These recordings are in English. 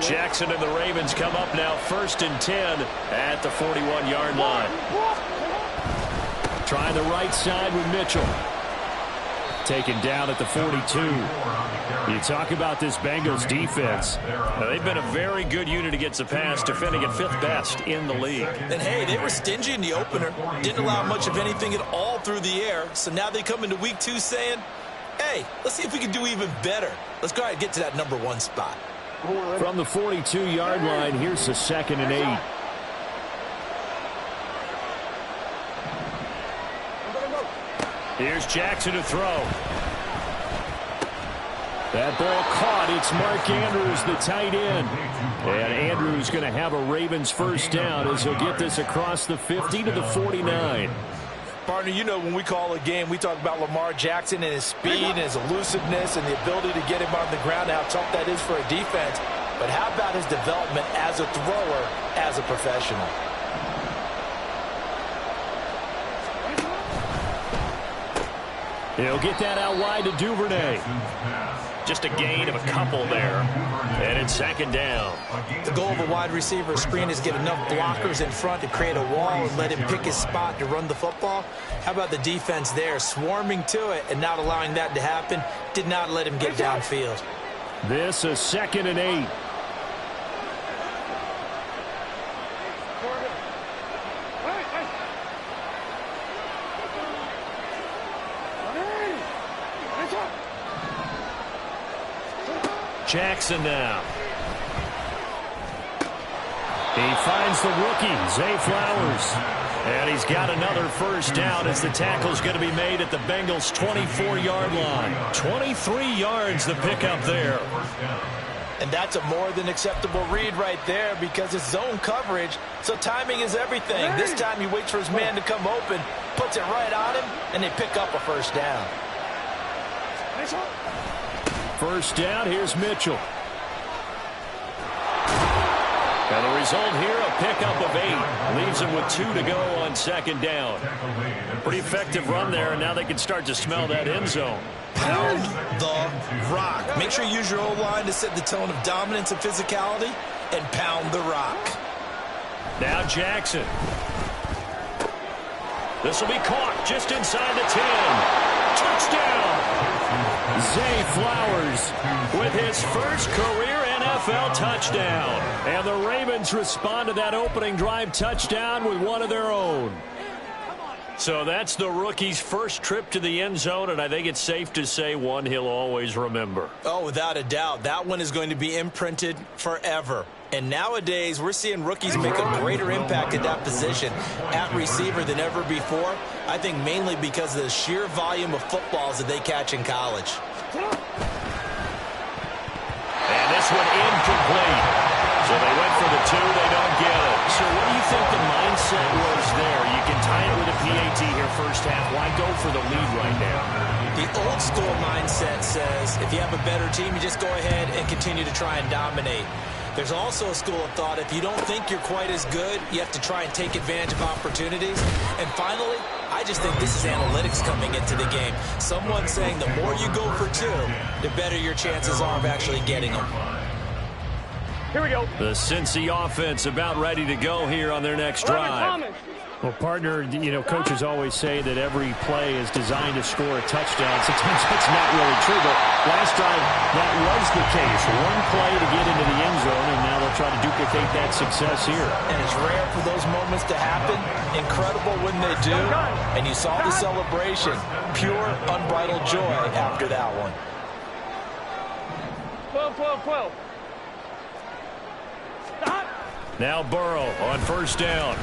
Jackson and the Ravens come up now 1st and 10 at the 41-yard line. Trying the right side with Mitchell. Taken down at the 42. You talk about this Bengals defense. They've been a very good unit against the pass, defending at 5th best in the league. And, hey, they were stingy in the opener. Didn't allow much of anything at all through the air. So now they come into week 2 saying, hey, let's see if we can do even better. Let's go ahead and get to that number 1 spot. From the 42-yard line, here's the 2nd and 8. Here's Jackson to throw. That ball caught. It's Mark Andrews, the tight end. And Andrews going to have a Ravens first down as he'll get this across the 50 to the 49. Partner, you know when we call a game, we talk about Lamar Jackson and his speed and his elusiveness and the ability to get him on the ground, how tough that is for a defense. But how about his development as a thrower, as a professional? He'll get that out wide to Duvernay. Just a gain of a couple there. And it's 2nd down. The goal of a wide receiver screen is get enough blockers in front to create a wall and let him pick his spot to run the football. How about the defense there, swarming to it and not allowing that to happen? Did not let him get downfield. This is 2nd and 8. Jackson now. He finds the rookie, Zay Flowers. And he's got another first down as the tackle's going to be made at the Bengals' 24-yard line. 23 yards the pickup there. And that's a more than acceptable read right there because it's zone coverage, so timing is everything. This time he waits for his man to come open, puts it right on him, and they pick up a first down. First down, here's Mitchell. And the result here, a pickup of 8. Leaves him with 2 to go on 2nd down. Pretty effective run there, and now they can start to smell that end zone. Pound the rock. Make sure you use your O-line to set the tone of dominance and physicality, and pound the rock. Now Jackson. This will be caught just inside the 10. Touchdown! Zay Flowers with his first career NFL touchdown. And the Ravens respond to that opening drive touchdown with one of their own. So that's the rookie's first trip to the end zone, and I think it's safe to say one he'll always remember. Oh, without a doubt. That one is going to be imprinted forever. And nowadays, we're seeing rookies make a greater impact at that position at receiver than ever before. I think mainly because of the sheer volume of footballs that they catch in college. And this one incomplete. So they went for the 2, they don't get it. So what do you think the mindset was there? You can tie it with a PAT here first half. Why go for the lead right now? The old school mindset says if you have a better team, you just go ahead and continue to try and dominate. There's also a school of thought, if you don't think you're quite as good, you have to try and take advantage of opportunities. And finally, I just think this is analytics coming into the game. Someone saying the more you go for 2, the better your chances are of actually getting them. Here we go. The Cincy offense about ready to go here on their next drive. Well, partner, you know, coaches always say that every play is designed to score a touchdown. Sometimes that's not really true, but last drive, that was the case. One play to get into the end zone, and now they'll try to duplicate that success here. And it's rare for those moments to happen. Incredible when they do. And you saw the celebration. Pure, unbridled joy after that one. 12. Stop. Now Burrow on first down.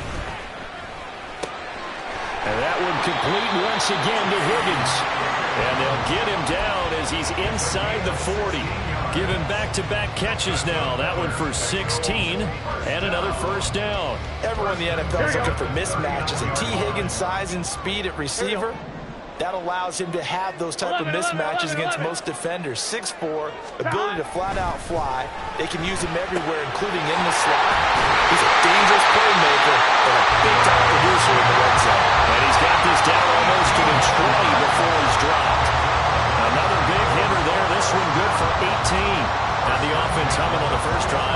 And that one complete once again to Higgins. And they'll get him down as he's inside the 40. Give him back-to-back catches now. That one for 16 and another first down. Everyone in the NFL is looking for mismatches. And T. Higgins' size and speed at receiver, that allows him to have those type of mismatches against most defenders. 6'4", ability to flat-out fly. They can use him everywhere, including in the slot. He's a dangerous playmaker and a big-time producer in the red zone. And he's got this down almost to the 20 before he's dropped. Another big hitter there. This one good for 18. Now the offense humming on the first drive.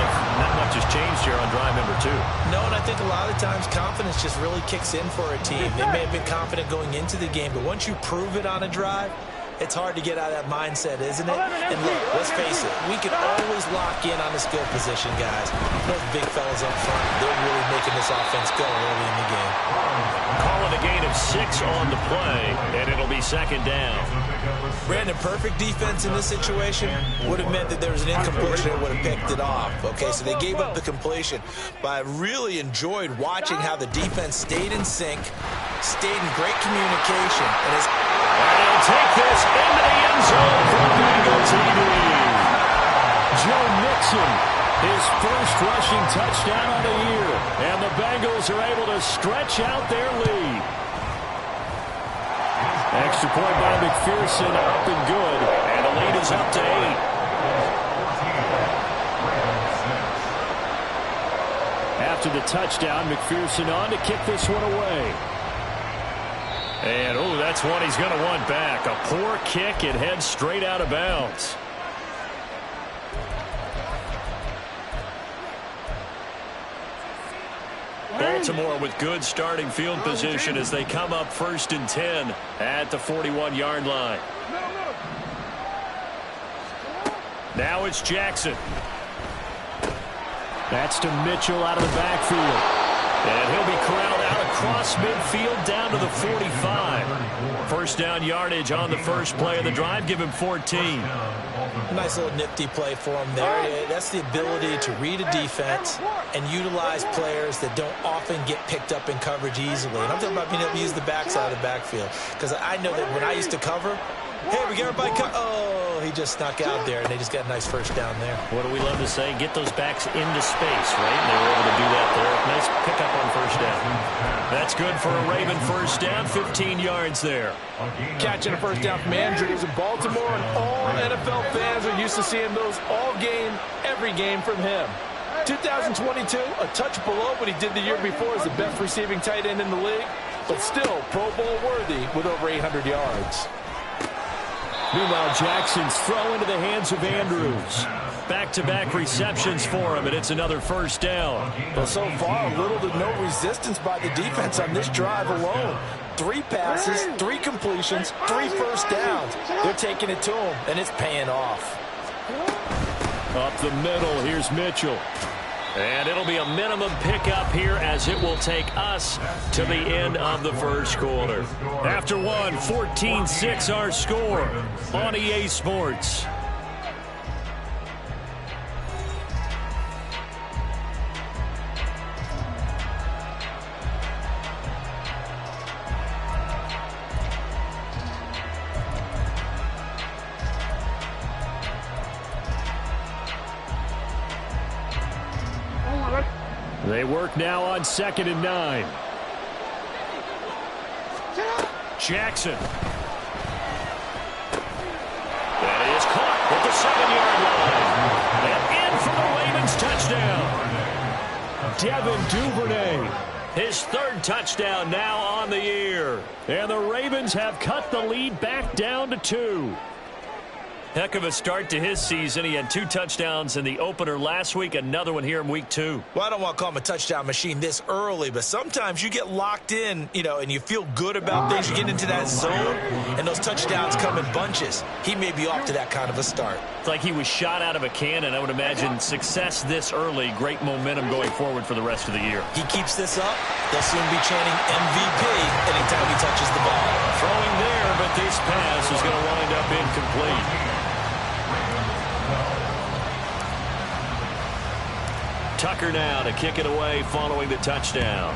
sometimes confidence just really kicks in for a team. They may have been confident going into the game, but once you prove it on a drive, it's hard to get out of that mindset, isn't it? And look, let's face it, we can always lock in on the skill position, guys. Those big fellas up front, they're really making this offense go early in the game. Call it a gain of 6 on the play, and it'll be second down. Brandon, perfect defense in this situation would have meant that there was an incompletion and would have picked it off. Okay, so they gave up the completion, but I really enjoyed watching how the defense stayed in sync, stayed in great communication, and he'll take this into the end zone for Bengal TD. Joe Mixon, his first rushing touchdown of the year, and the Bengals are able to stretch out their lead. Extra point by McPherson, up and good, and the lead is up to 8. After the touchdown, McPherson on to kick this one away. And, oh, that's one he's going to want back. A poor kick. It heads straight out of bounds. Baltimore with good starting field position as they come up 1st and 10 at the 41-yard line. Now it's Jackson. That's to Mitchell out of the backfield. And he'll be corralled out across midfield down to the 45. First down yardage on the first play of the drive. Give him 14. Nice little nifty play for him there. That's the ability to read a defense and utilize players that don't often get picked up in coverage easily. And I'm talking about being able to use the backside of the backfield. Because I know that when I used to cover, hey, we got everybody oh, he just snuck out there, and they just got a nice first down there. What do we love to say? Get those backs into space, right? And they were able to do that there. Nice pickup on first down. That's good for a Raven first down, 15 yards there. Catching a first down from Andrews in Baltimore, and all NFL fans are used to seeing those all game, every game from him. 2022, a touch below what he did the year before as the best receiving tight end in the league, but still Pro Bowl worthy with over 800 yards. Meanwhile, Jackson's throw into the hands of Andrews. Back-to-back receptions for him, and it's another first down. Well, so far, little to no resistance by the defense on this drive alone. 3 passes, 3 completions, 3 first downs. They're taking it to him, and it's paying off. Up the middle, here's Mitchell. And it'll be a minimum pickup here as it will take us to the end of the first quarter. After one, 14-6 our score on EA Sports. They work now on 2nd and 9. Jackson. That is caught at the 7-yard line. And in for the Ravens touchdown. Devin Duvernay. His 3rd touchdown now on the year. And the Ravens have cut the lead back down to 2. Heck of a start to his season. He had 2 touchdowns in the opener last week, another one here in week 2. Well, I don't want to call him a touchdown machine this early, but sometimes you get locked in, and you feel good about things. You get into that zone, and those touchdowns come in bunches. He may be off to that kind of a start. It's like he was shot out of a cannon. I would imagine success this early, great momentum going forward for the rest of the year. He keeps this up, they'll soon be chanting MVP anytime he touches the ball. Throwing there, but this pass is going to wind up incomplete. Tucker now to kick it away following the touchdown.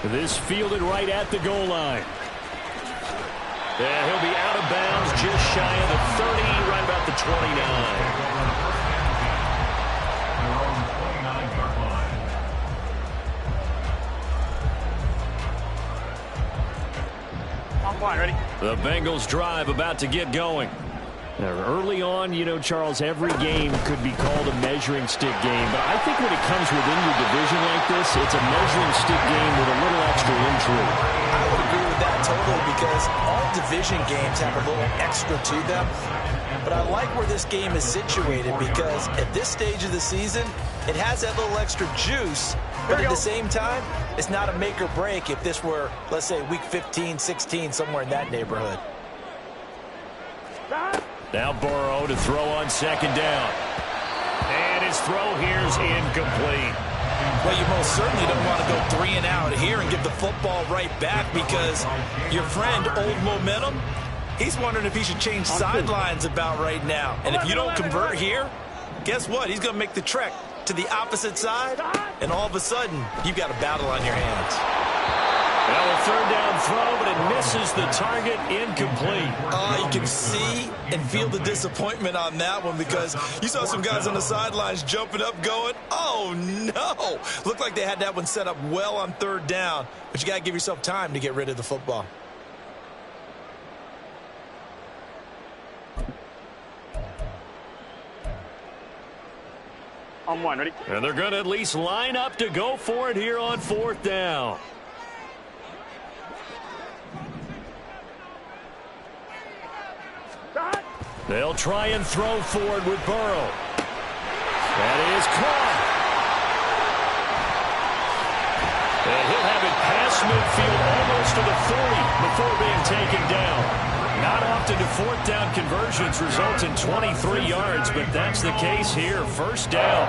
This fielded right at the goal line. Yeah, he'll be out of bounds just shy of the 30, right about the 29. Ready? The Bengals drive about to get going. Early on, you know, Charles, every game could be called a measuring stick game. But I think when it comes within your division like this, it's a measuring stick game with a little extra intrigue. I would agree with that totally because all division games have a little extra to them. But I like where this game is situated because at this stage of the season, it has that little extra juice. But at the same time, it's not a make or break if this were, let's say, week 15, 16, somewhere in that neighborhood. Now Burrow to throw on second down. And his throw here's incomplete. Well, you most certainly don't want to go 3 and out here and give the football right back because your friend, Old Momentum, he's wondering if he should change sidelines about right now. And if you don't convert here, guess what? He's going to make the trek to the opposite side, and all of a sudden, you've got a battle on your hands. Well, a third down throw, but it misses the target, incomplete. You can see and feel the disappointment on that one because you saw some guys on the sidelines jumping up going, oh, no. Looked like they had that one set up well on third down, but you got to give yourself time to get rid of the football. On one, ready? And they're going to at least line up to go for it here on fourth down. They'll try and throw forward with Burrow. That is caught. And he'll have it past midfield almost to the 40 before being taken down. Not often do fourth down conversions result in 23 yards, but that's the case here. First down.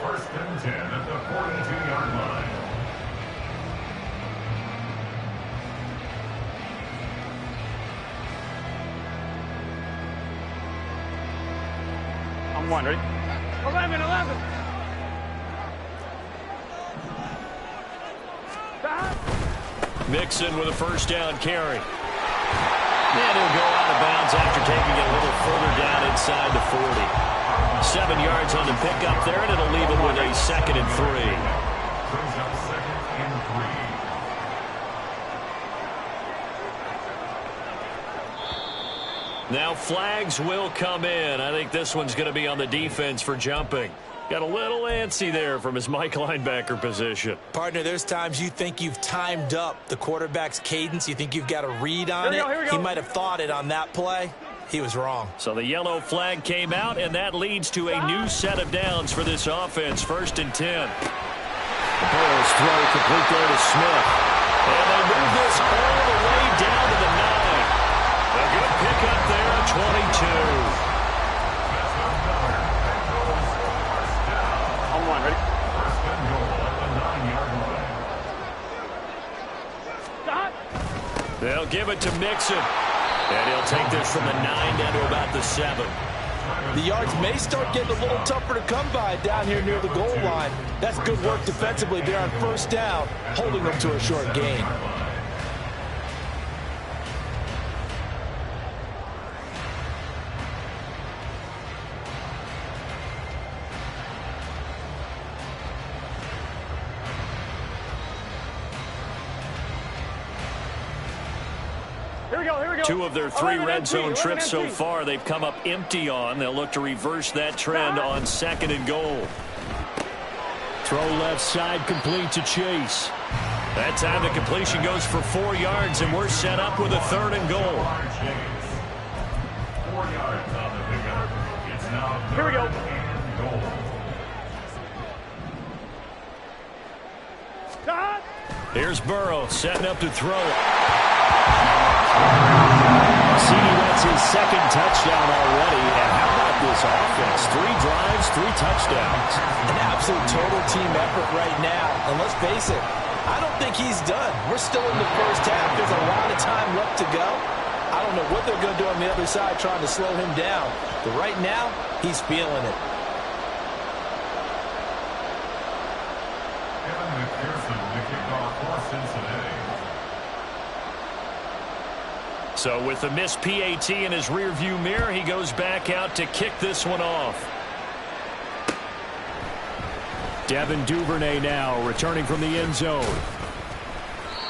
First and 10 at the 42-yard line. On one, ready? 11. Mixon with a first down carry. And he'll go out of bounds after taking it a little further down inside the 40. 7 yards on the pickup there, and it'll leave it with a 2nd and 3. Brings up 2nd and 3. Now flags will come in. I think this one's going to be on the defense for jumping. Got a little antsy there from his Mike linebacker position. Partner, there's times you think you've timed up the quarterback's cadence. You think you've got a read on it. He might have thought it on that play. He was wrong. So the yellow flag came out, and that leads to a new set of downs for this offense. 1st and 10. Burrow's throw complete there to Smith. And they move this all the way down to the 9. A good pickup there at 22. On one, ready? First and goal at the 9-yard line. They'll give it to Mixon. And he'll take this from the 9 down to about the 7. The yards may start getting a little tougher to come by down here near the goal line. That's good work defensively there on first down, holding them to a short gain. Here we go. 2 of their 3 red zone trips so far they've come up empty on. They'll look to reverse that trend on 2nd and goal. Throw left side complete to Chase. That time the completion goes for 4 yards, and we're set up with a 3rd and goal. 4 yards on the pickup. It's now Here we go. 3rd and goal. Here's Burrow setting up to throw. CD gets his 2nd touchdown already. And how about this offense? 3 drives, 3 touchdowns. An absolute total team effort right now. And let's face it, I don't think he's done. We're still in the first half. There's a lot of time left to go. I don't know what they're going to do on the other side trying to slow him down. But right now, he's feeling it. Kevin McPherson to kick off for Cincinnati. So with the missed PAT in his rearview mirror, he goes back out to kick this one off. Devin Duvernay now returning from the end zone.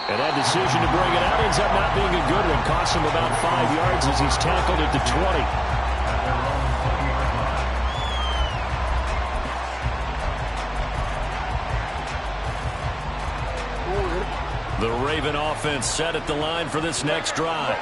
And that decision to bring it out ends up not being a good one. Costs him about 5 yards as he's tackled at the 20. The Raven offense set at the line for this next drive.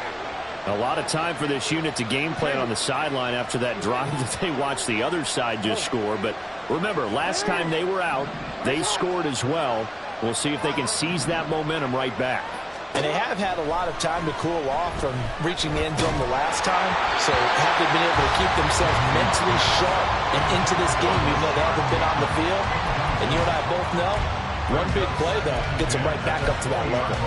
A lot of time for this unit to game plan on the sideline after that drive that they watched the other side just score. But remember, last time they were out, they scored as well. We'll see if they can seize that momentum right back. And they have had a lot of time to cool off from reaching the end zone the last time. So have they been able to keep themselves mentally sharp and into this game, even though they haven't been on the field? And you and I both know, one big play, though, gets them right back up to that level.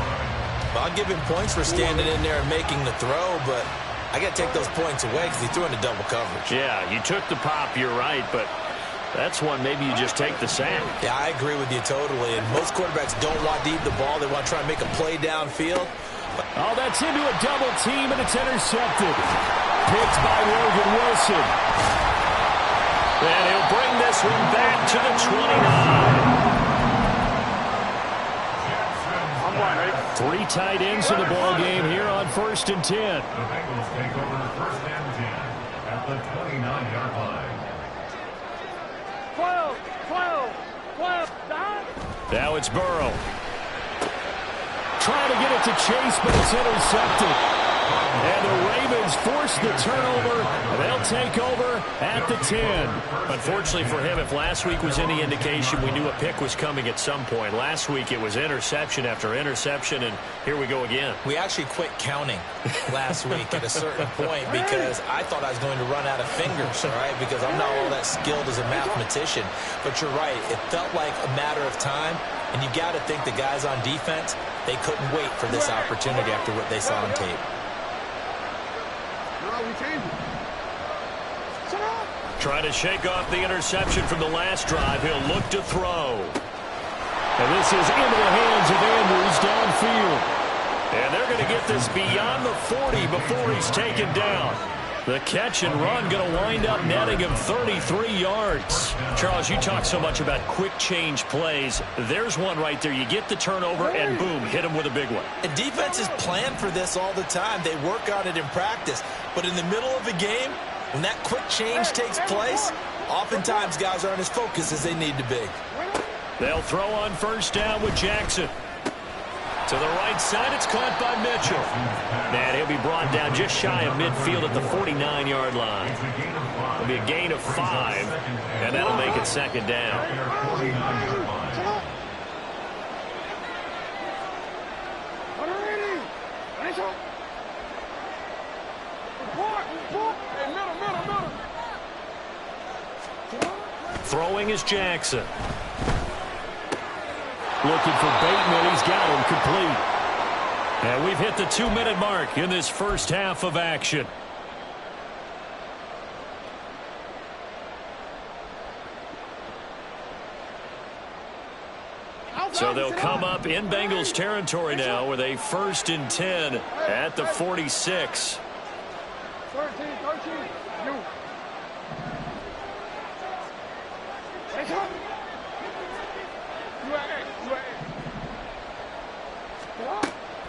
Well, I'll give him points for standing in there and making the throw, but I got to take those points away because he threw into double coverage. Yeah, you took the pop, you're right, but that's one maybe you just take the sack. Yeah, I agree with you totally. And most quarterbacks don't want to eat the ball. They want to try and make a play downfield. Oh, that's into a double team, and it's intercepted. Picked by Logan Wilson. And he'll bring this one back to the 29. Three tight ends in the ball game here on 1st and 10. The Bengals take over 1st and 10 at the 29-yard line. 12, stop. Now it's Burrow. Trying to get it to Chase, but it's intercepted. And the Ravens force the turnover. They'll take over at the 10. Unfortunately for him, if last week was any indication, we knew a pick was coming at some point. Last week it was interception after interception, and here we go again. We actually quit counting last week at a certain point because I thought I was going to run out of fingers, all right, because I'm not all that skilled as a mathematician. But you're right. It felt like a matter of time, and you got to think the guys on defense, they couldn't wait for this opportunity after what they saw on tape. Trying to shake off the interception from the last drive. He'll look to throw. And this is into the hands of Andrews downfield. And they're going to get this beyond the 40 before he's taken down. The catch and run going to wind up netting him 33 yards. Charles, you talk so much about quick change plays. There's one right there. You get the turnover and boom, hit him with a big one. And defenses plan for this all the time. They work on it in practice. But in the middle of the game, when that quick change takes place, oftentimes guys aren't as focused as they need to be. They'll throw on 1st down with Jackson. To the right side, it's caught by Mitchell. And he'll be brought down just shy of midfield at the 49-yard line. It'll be a gain of 5, and that'll make it 2nd down. Throwing is Jackson. Looking for Bateman. He's got him complete. And we've hit the 2-minute mark in this first half of action. So they'll come up in Bengals territory now with a 1st and 10 at the 46. 13, you.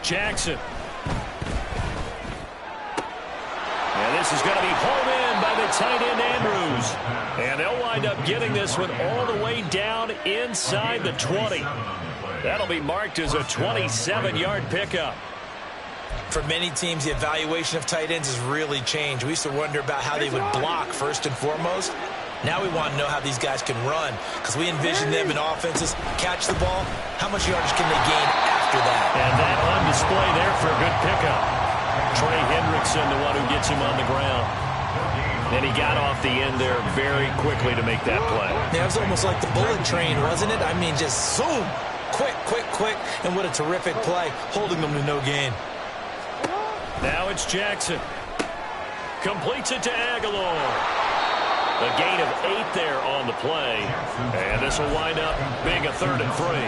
Jackson. And this is going to be home in by the tight end Andrews. And they'll wind up getting this one all the way down inside the 20. That'll be marked as a 27-yard pickup. For many teams, the evaluation of tight ends has really changed. We used to wonder about how they would block first and foremost. Now we want to know how these guys can run because we envision them in offenses, catch the ball. How much yardage can they gain after that? And that on display there for a good pickup. Trey Hendrickson, the one who gets him on the ground. And he got off the end there very quickly to make that play. Yeah, it was almost like the bullet train, wasn't it? I mean, just zoom. Quick, quick, quick. And what a terrific play, holding them to no gain. Now it's Jackson. Completes it to Aguilar. A gain of 8 there on the play. And this will wind up being a 3rd and 3. A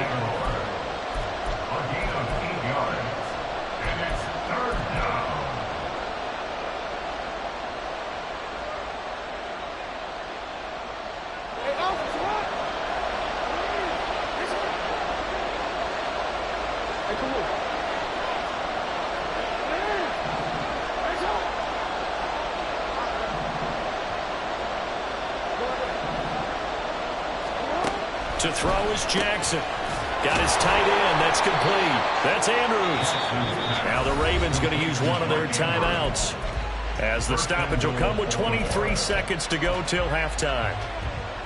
gain of 8 yards. And it's 3rd down. Hey, come on. To throw is Jackson. Got his tight end. That's complete. That's Andrews. Now the Ravens going to use one of their timeouts, as the stoppage will come with 23 seconds to go till halftime.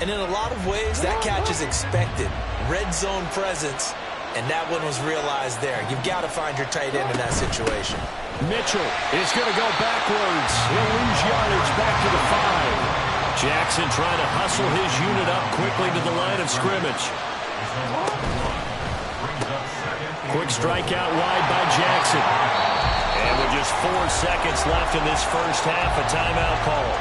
And in a lot of ways, that catch is expected. Red zone presence, and that one was realized there. You've got to find your tight end in that situation. Mitchell is going to go backwards. He'll lose yardage back to the 5. Jackson trying to hustle his unit up quickly to the line of scrimmage. Quick strikeout wide by Jackson. And with just 4 seconds left in this first half, a timeout call.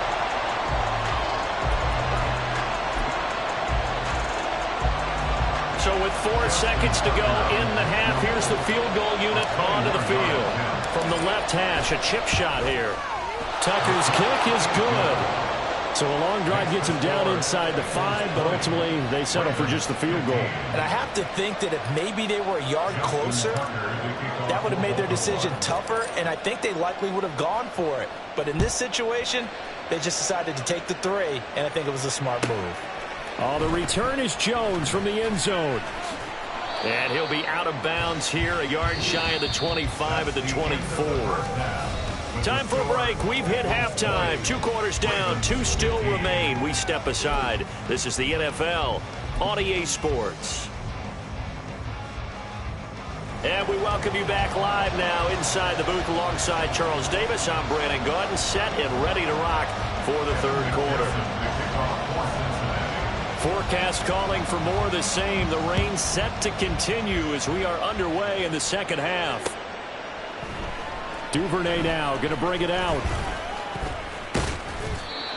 So with 4 seconds to go in the half, here's the field goal unit onto the field. From the left hash, a chip shot here. Tucker's kick is good. So a long drive gets him down inside the 5, but ultimately they settle for just the field goal. And I have to think that if maybe they were a yard closer, that would have made their decision tougher, and I think they likely would have gone for it. But in this situation, they just decided to take the 3, and I think it was a smart move. Oh, the return is Jones from the end zone. And he'll be out of bounds here, a yard shy of the 25 at the 24. Time for a break. We've hit halftime. 2 quarters down, 2 still remain. We step aside. This is the NFL on EA Sports. And we welcome you back live now inside the booth alongside Charles Davis. I'm Brandon Gaudin, set and ready to rock for the third quarter. Forecast calling for more of the same. The rain set to continue as we are underway in the second half. Duvernay now going to bring it out.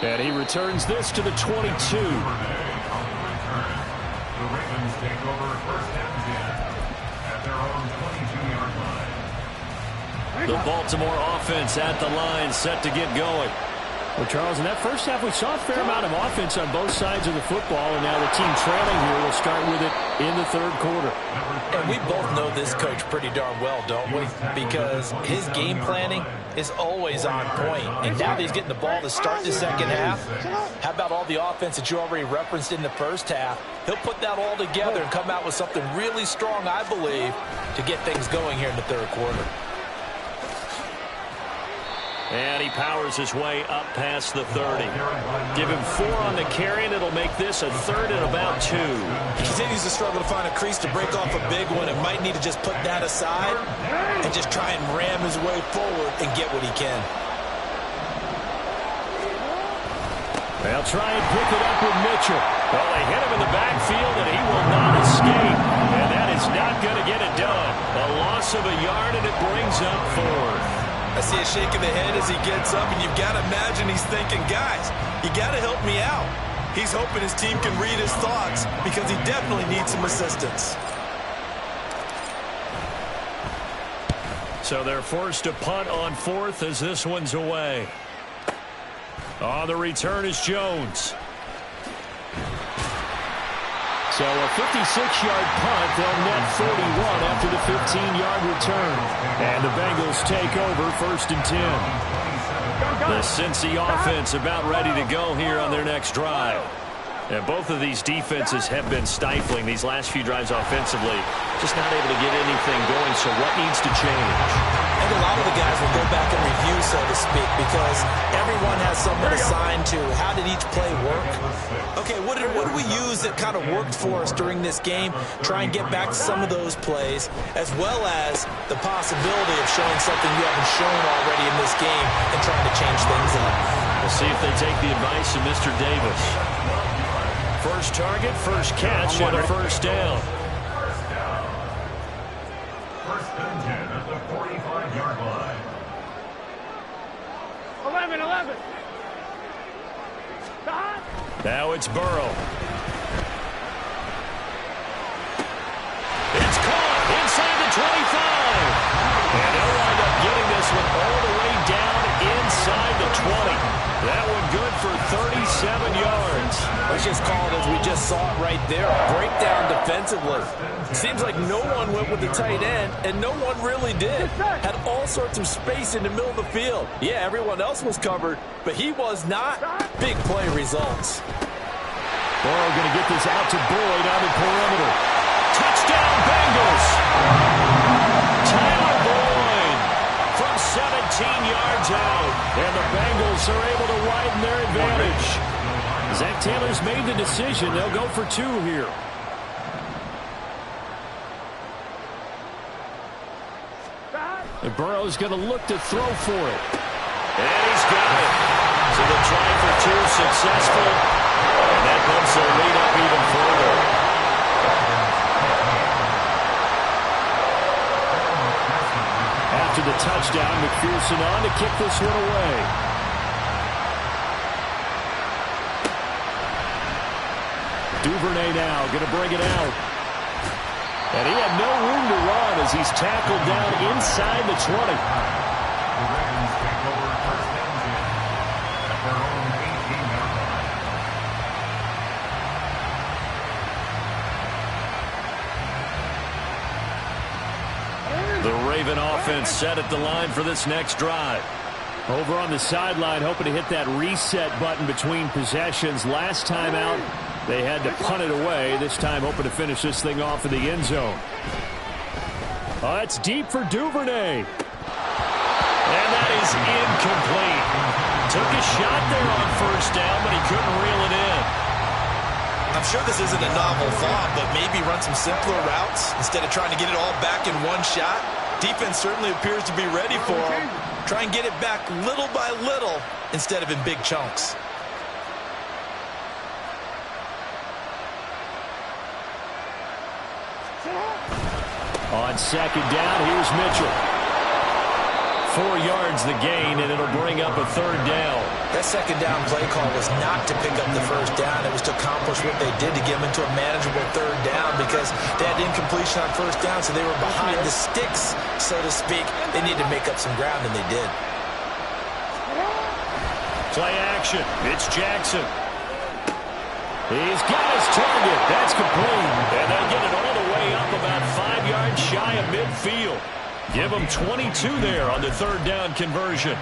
And he returns this to the 22. The Ravens take over first and 10 at their own 22-yard line. The Baltimore offense at the line, set to get going. Well, Charles, in that first half, we saw a fair amount of offense on both sides of the football, and now the team trailing here will start with it in the third quarter. And we both know this coach pretty darn well, don't we? Because his game planning is always on point. And now that he's getting the ball to start the second half, how about all the offense that you already referenced in the first half? He'll put that all together and come out with something really strong, I believe, to get things going here in the third quarter. And he powers his way up past the 30. Give him 4 on the carry, and it'll make this a third and about 2. He continues to struggle to find a crease to break off a big one, and might need to just put that aside and just try and ram his way forward and get what he can. They'll try and pick it up with Mitchell. Well, they hit him in the backfield, and he will not escape. And that is not going to get it done. A loss of a yard, and it brings up 4th. I see a shake of the head as he gets up, and you've got to imagine he's thinking, guys, you got to help me out. He's hoping his team can read his thoughts because he definitely needs some assistance. So they're forced to punt on 4th as this one's away. On the return is Jones. So a 56-yard punt, they'll net 41 after the 15-yard return. And the Bengals take over 1st and 10. The Cincy offense about ready to go here on their next drive. And both of these defenses have been stifling these last few drives offensively. Just not able to get anything going, so what needs to change? And a lot of the guys will go back and review, so to speak, because everyone has someone assigned to how did each play work. Okay, what did we use that kind of worked for us during this game? Try and get back to some of those plays, as well as the possibility of showing something you haven't shown already in this game and trying to change things up. We'll see if they take the advice of Mr. Davis. First target, first catch, and a first down. First and 10 at the 45-yard line. 11. Now it's Burrow. It's caught inside the 25. And they'll wind up getting this one all the way down inside the 20. That one good for 37 yards. Let's just call it as we just saw it right there. A breakdown defensively. Seems like no one went with the tight end, and no one really did. Had all sorts of space in the middle of the field. Yeah, everyone else was covered, but he was not. Big play results. Burrow going to get this out to Boyd on the perimeter. Touchdown, Bengals! Tyler Boyd from 17 yards out. And the Bengals are able to widen their advantage. Zach Taylor's made the decision. They'll go for 2 here. And Burrow's going to look to throw for it. And he's got it. So the try for 2 successful. And that bumps their lead up even further. After the touchdown, McPherson on to kick this one away. Duvernay now going to bring it out. And he had no room to run as he's tackled down inside the 20. The Ravens take over first down at their own 18-yard line. The Raven offense set at the line for this next drive. Over on the sideline, hoping to hit that reset button between possessions. Last time out, they had to punt it away. This time, hoping to finish this thing off in the end zone. Oh, that's deep for Duvernay. And that is incomplete. Took a shot there on first down, but he couldn't reel it in. I'm sure this isn't a novel thought, but maybe run some simpler routes instead of trying to get it all back in one shot. Defense certainly appears to be ready for him. Try and get it back little by little instead of in big chunks. On second down, here's Mitchell. 4 yards the gain, and it'll bring up a third down. That second down play call was not to pick up the first down. It was to accomplish what they did to get them into a manageable third down because they had incompletion on first down, so they were behind the sticks, so to speak. They needed to make up some ground, and they did. Play action. It's Jackson. He's got his target. That's complete. And they'll get it all the way up about 5 yards shy of midfield. Give them 22 there on the third down conversion.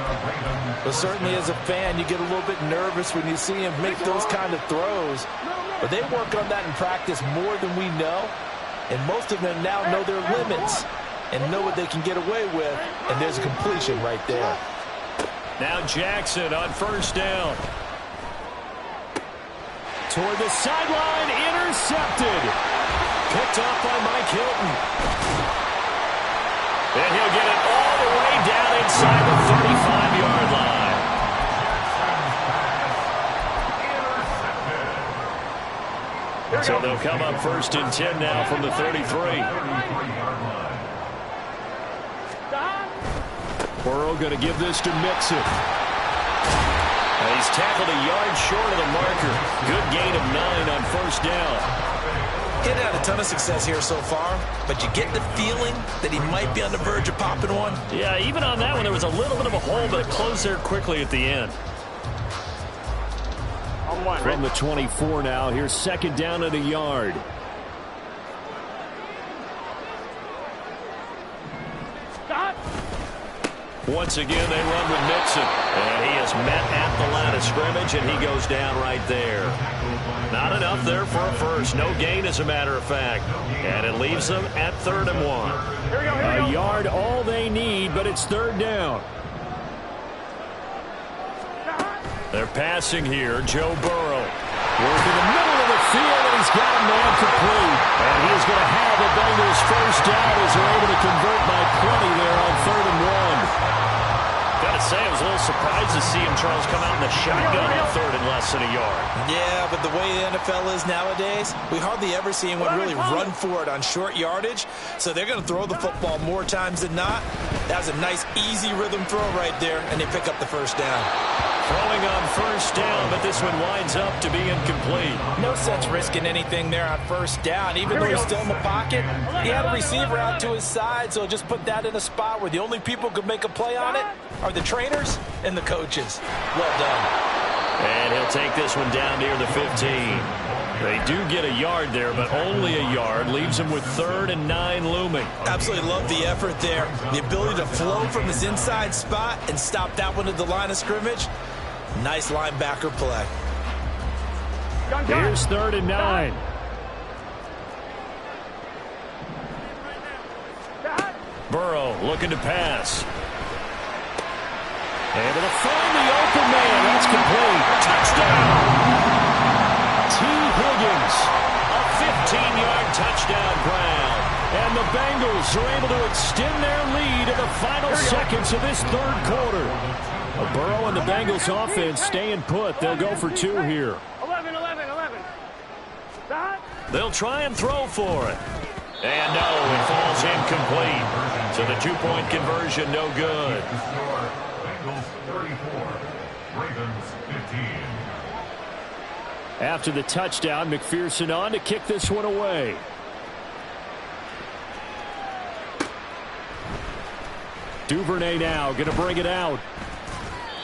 But certainly as a fan, you get a little bit nervous when you see him make those kind of throws. But they work on that in practice more than we know. And most of them now know their limits and know what they can get away with. And there's a completion right there. Now Jackson on first down. Toward the sideline, intercepted. Picked off by Mike Hilton. And he'll get it all the way down inside the 35-yard line. So they'll come up first and 10 now from the 33. Burrow going to give this to Mixon. He's tackled a yard short of the marker. Good gain of 9 on first down. He hadn't had a ton of success here so far, but you get the feeling that he might be on the verge of popping one. Yeah, even on that one, there was a little bit of a hole, but it closed there quickly at the end. From the 24 now, here's second down at a yard. Once again, they run with Mixon. And he is met at the line of scrimmage, and he goes down right there. Not enough there for a first. No gain, as a matter of fact. And it leaves them at 3rd and 1. A yard, all they need, but it's 3rd down. They're passing here. Joe Burrow. Working the middle of the field, and he's got a man complete. And he is going to have the Bengals first down as they're able to convert by 20 there on 3rd and 1. Got to say, I was a little surprised to see him, Charles, come out in the shotgun on 3rd and less than a yard. Yeah, but the way the NFL is nowadays, we hardly ever see anyone really run for it on short yardage. So they're going to throw the football more times than not. That was a nice, easy rhythm throw right there, and they pick up the first down. Throwing on first down, but this one winds up to be incomplete. No sense risking anything there on first down. Even though he's still in the pocket, he had a receiver out to his side, so just put that in a spot where the only people who could make a play on it are the trainers and the coaches. Well done. And he'll take this one down near the 15. They do get a yard there, but only a yard. Leaves him with 3rd and 9 looming. Absolutely love the effort there. The ability to flow from his inside spot and stop that one at the line of scrimmage. Nice linebacker play. Here's 3rd and 9. Burrow looking to pass. Able to find the open man. That's complete. Touchdown. T. Higgins. A 15-yard touchdown ground. And the Bengals are able to extend their lead in the final seconds of this 3rd quarter. Burrow and the Bengals offense staying put. They'll go for 2 here. 11. They'll try and throw for it. And no, it falls incomplete. So the 2-point conversion, no good. Bengals 34, Ravens 15. After the touchdown, McPherson on to kick this one away. Duvernay now going to bring it out.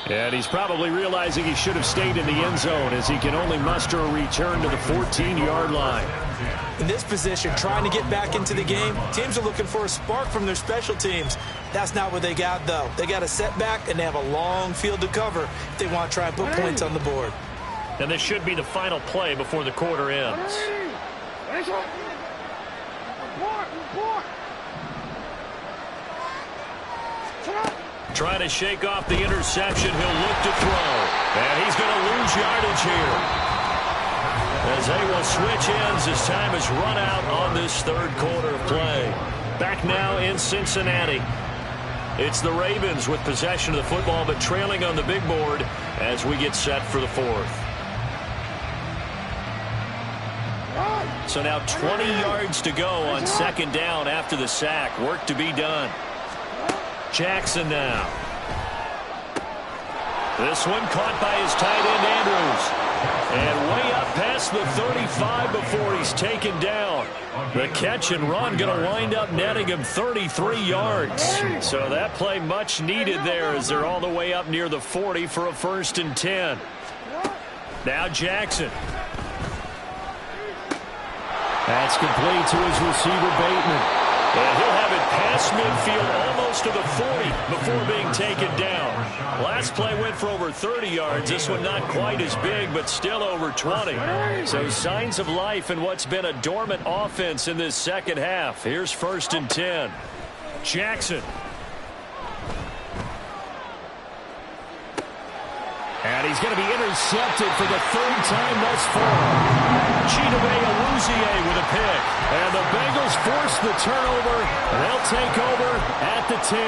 And he's probably realizing he should have stayed in the end zone as he can only muster a return to the 14-yard line. In this position, trying to get back into the game, teams are looking for a spark from their special teams. That's not what they got, though. They got a setback, and they have a long field to cover if they want to try and put points on the board. And this should be the final play before the quarter ends. Trying to shake off the interception. He'll look to throw. And he's going to lose yardage here, as they will switch ends as time has run out on this 3rd quarter of play. Back now in Cincinnati. It's the Ravens with possession of the football, but trailing on the big board as we get set for the 4th. So now 20 yards to go on 2nd down after the sack. Work to be done. Jackson now. This one caught by his tight end Andrews. And way up past the 35 before he's taken down. The catch and run going to wind up netting him 33 yards. So that play much needed there as they're all the way up near the 40 for a 1st and 10. Now Jackson. That's complete to his receiver Bateman. And he'll have it past midfield almost to the 40 before being taken down. Last play went for over 30 yards. This one not quite as big, but still over 20. So signs of life in what's been a dormant offense in this 2nd half. Here's 1st and 10. Jackson. And he's going to be intercepted for the 3rd time thus far. Chidobe Awuzie with a pick. And the Bengals force the turnover. They'll take over at the 10.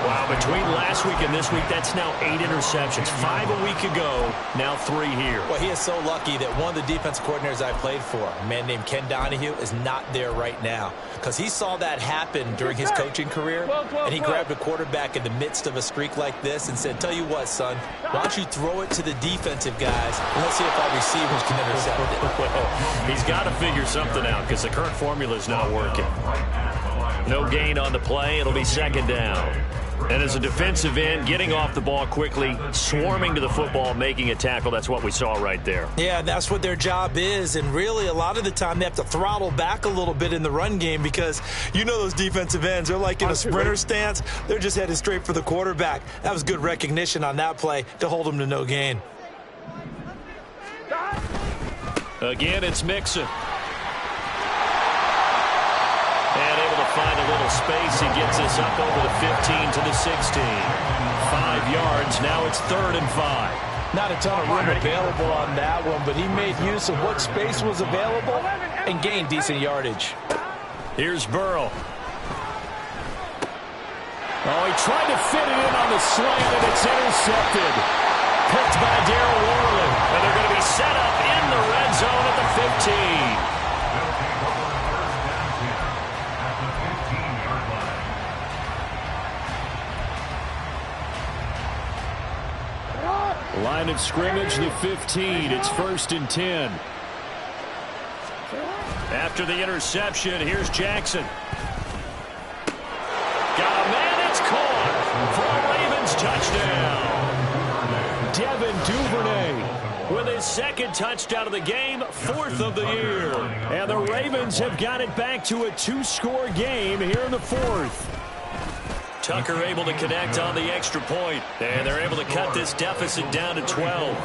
Wow, between last week and this week, that's now 8 interceptions. 5 a week ago, now 3 here. Well, he is so lucky that one of the defensive coordinators I played for, a man named Ken Donahue, is not there right now. Because he saw that happen during his coaching career, and he grabbed a quarterback in the midst of a streak like this and said, tell you what, son, why don't you throw it to the defensive guys, and let's see if our receivers can intercept it. Well, he's got to figure something out because the current formula is not working. No gain on the play. It'll be 2nd down. And as a defensive end, getting off the ball quickly, swarming to the football, making a tackle, that's what we saw right there. Yeah, that's what their job is. And really, a lot of the time, they have to throttle back a little bit in the run game because you know those defensive ends, they're like in a sprinter stance. They're just headed straight for the quarterback. That was good recognition on that play to hold them to no gain. Again, it's Mixon. And able to find a little space. He gets us up over the 15 to the 16. 5 yards. Now it's 3rd and 5. Not a ton of room available on that one, but he made use of what space was available and gained decent yardage. Here's Burrow. Oh, he tried to fit it in on the slant, and it's intercepted. Picked by Darrell Worley. And they're going to be set up in the red zone at the 15. Line of scrimmage, the 15. It's 1st and 10. After the interception, here's Jackson. Got a man, it's caught for a Ravens touchdown. Devin Duvernay with his 2nd touchdown of the game, 4th of the year. And the Ravens have got it back to a 2-score game here in the 4th. Tucker able to connect on the extra point, and they're able to cut this deficit down to 12.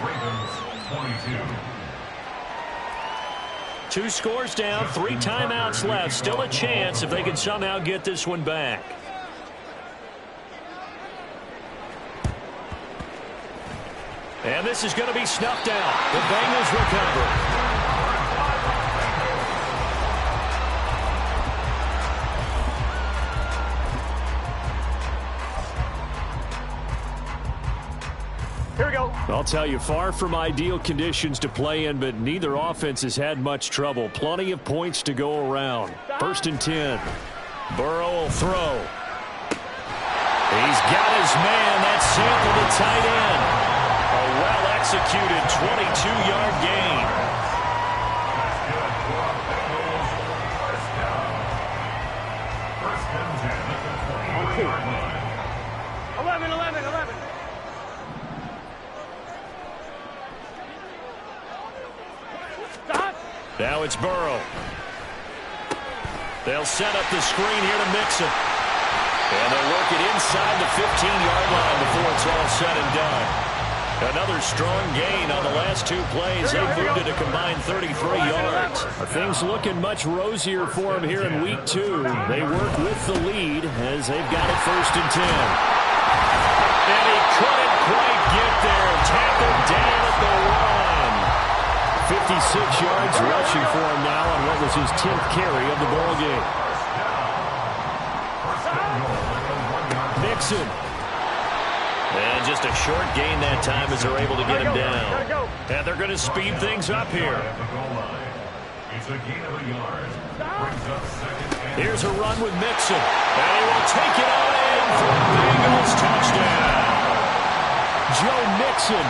Ravens 22, 2 scores down, 3 timeouts left. Still a chance if they can somehow get this one back. And this is going to be snuffed out. The Bengals recover. Here we go. I'll tell you, far from ideal conditions to play in, but neither offense has had much trouble. Plenty of points to go around. 1st and 10. Burrow will throw. He's got his man. That's Sample to tight end. A well-executed 22-yard gain. First and 10 at the 20-yard line. 11, 11, 11. Stop. Now it's Burrow. They'll set up the screen here to Mixon. And they'll work it inside the 15-yard line before it's all said and done. Another strong gain on the last 2 plays. They moved it a combined 33 yards. Things looking much rosier for them here in week 2. They work with the lead as they've got it 1st and 10. And he couldn't quite get there. Tackled down at the 1. 56 yards rushing for him now on what was his 10th carry of the ball game. Mixon. And just a short gain that time as they're able to get him down. And they're going to speed things up here. It's a gain of a yard. Brings up 2nd and Here's a run with Mixon. And he will take it all in for a Bengals touchdown. Joe Mixon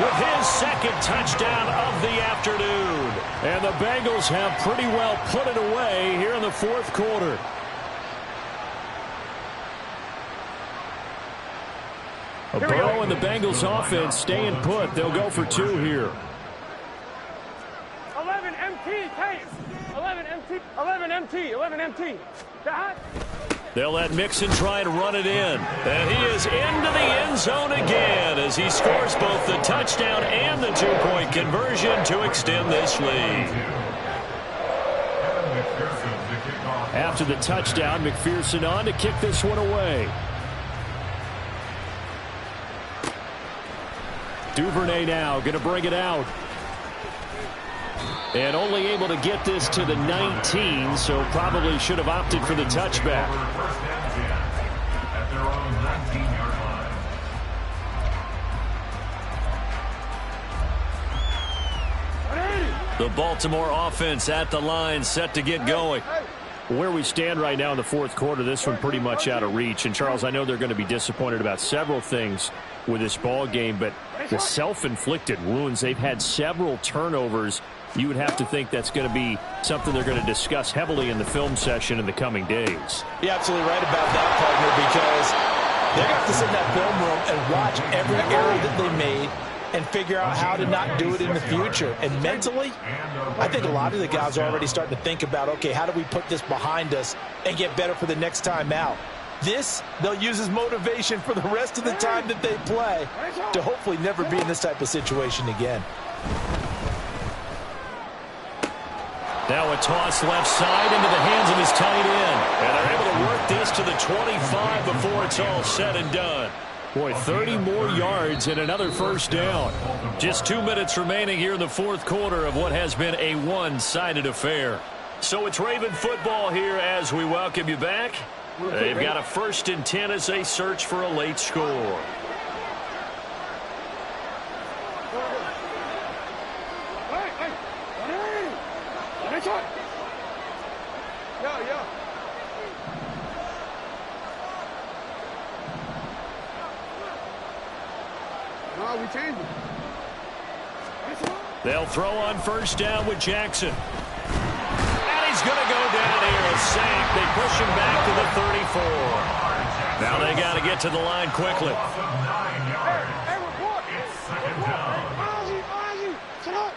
with his 2nd touchdown of the afternoon. And the Bengals have pretty well put it away here in the 4th quarter. Burrow and the Bengals offense staying put. They'll go for 2 here. 11 MT, tape. 11 MT, 11 MT, 11 MT. Dot. They'll let Mixon try and run it in. And he is into the end zone again as he scores both the touchdown and the 2-point conversion to extend this lead. After the touchdown, McPherson on to kick this one away. Duvernay now going to bring it out. And only able to get this to the 19, so probably should have opted for the touchback. First and 10 at their own 19-yard line. The Baltimore offense at the line, set to get going. Where we stand right now in the 4th quarter, this one pretty much out of reach. And, Charles, I know they're going to be disappointed about several things with this ball game, but the self-inflicted wounds, they've had several turnovers. You would have to think that's going to be something they're going to discuss heavily in the film session in the coming days. You're absolutely right about that, partner, because they're going to have to sit in that film room and watch every error that they made and figure out how to not do it in the future. And mentally, I think a lot of the guys are already starting to think about, okay, how do we put this behind us and get better for the next time out? This, they'll use as motivation for the rest of the time that they play to hopefully never be in this type of situation again. Now a toss left side into the hands of his tight end. And they're able to work this to the 25 before it's all said and done. Boy, 30 more yards and another 1st down. Just 2 minutes remaining here in the 4th quarter of what has been a one-sided affair. So it's Raven football here as we welcome you back. They've got a 1st and 10 as they search for a late score. We changed it. They'll throw on 1st down with Jackson. And he's going to go down here, a sack. They push him back to the 34. Now they got to get to the line quickly. Hey, report. It's 2nd down. Ozzy, sit up.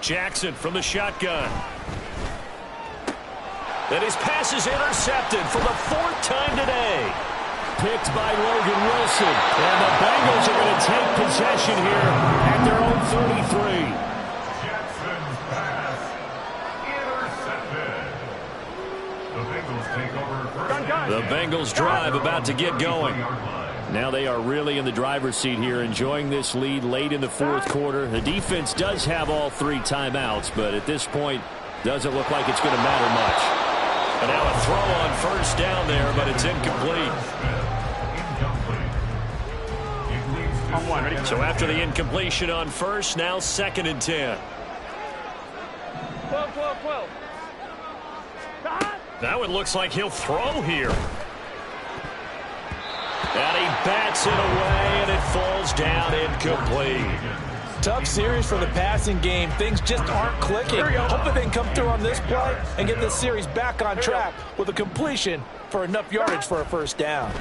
Jackson from the shotgun. And his pass is intercepted for the 4th time today. picked by Logan Wilson. And the Bengals are going to take possession here at their own 33. Jackson's pass intercepted. The Bengals take over first down. The Bengals drive about to get going. Now they are really in the driver's seat here, enjoying this lead late in the fourth quarter. The defense does have all 3 timeouts, but at this point, doesn't look like it's going to matter much. And now a throw on first down there, but it's incomplete. So after the incompletion on first, now 2nd and 10. 12, 12, 12. Now it looks like he'll throw here. And he bats it away, and it falls down incomplete. Tough series for the passing game. Things just aren't clicking. Hopefully they can come through on this play and get this series back on track with a completion for enough yardage for a first down.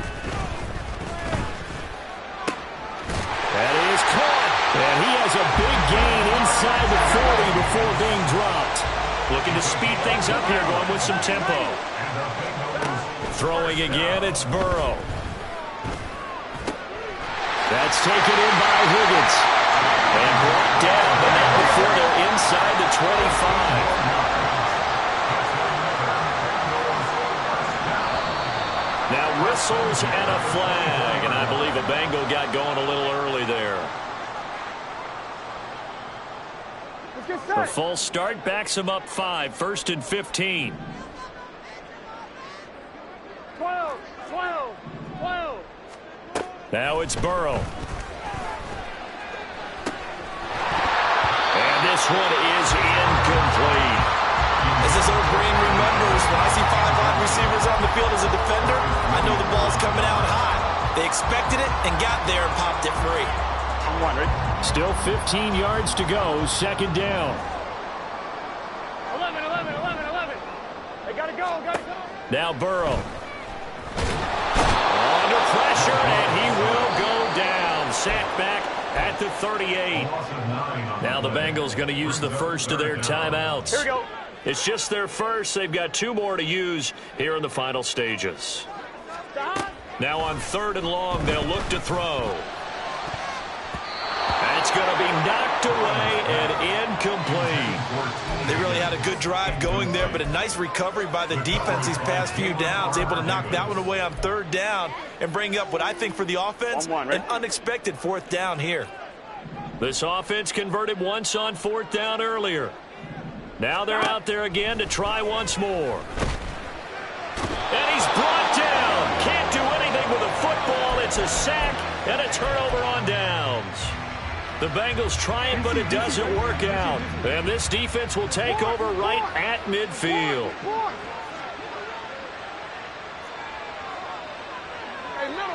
That is caught. And he has a big gain inside the 40 before being dropped. Looking to speed things up here, going with some tempo. Throwing again, it's Burrow. That's taken in by Higgins. And brought down, but not before they're inside the 25. Now whistles and a flag, and I believe a Bengal got going a little early there. The false start backs him up 5, 1st and 15. 12, 12, 12. Now it's Burrow. And this one is incomplete. As his old brain remembers, when I see 5 wide receivers on the field as a defender, I know the ball's coming out high. They expected it and got there and popped it free. Still 15 yards to go, 2nd down. 11, 11, 11, 11. They gotta go, gotta go. Now Burrow. Under pressure, and he will go down. Sacked back at the 38. Now the Bengals going to use the first of their timeouts. Here we go. It's just their first. They've got 2 more to use here in the final stages. Now on 3rd and long, they'll look to throw. That's going to be knocked away and incomplete. They really had a good drive going there, but a nice recovery by the defense these past few downs, able to knock that one away on 3rd down and bring up what I think for the offense, an unexpected 4th down here. This offense converted once on 4th down earlier. Now they're out there again to try once more. And he's brought down. Can't do anything with a football. It's a sack and a turnover on downs. The Bengals trying, but it doesn't work out. And this defense will take over right at midfield. Hey, middle.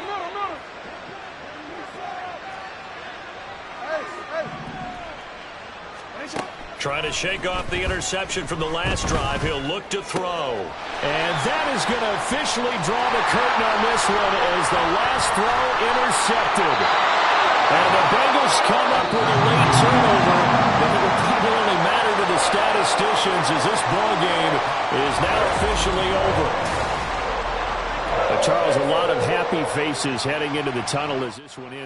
Trying to shake off the interception from the last drive. He'll look to throw. And that is going to officially draw the curtain on this one as the last throw intercepted. And the Bengals come up with a late turnover, but it will probably only matter to the statisticians as this ball game is now officially over. But Charles, a lot of happy faces heading into the tunnel as this one is.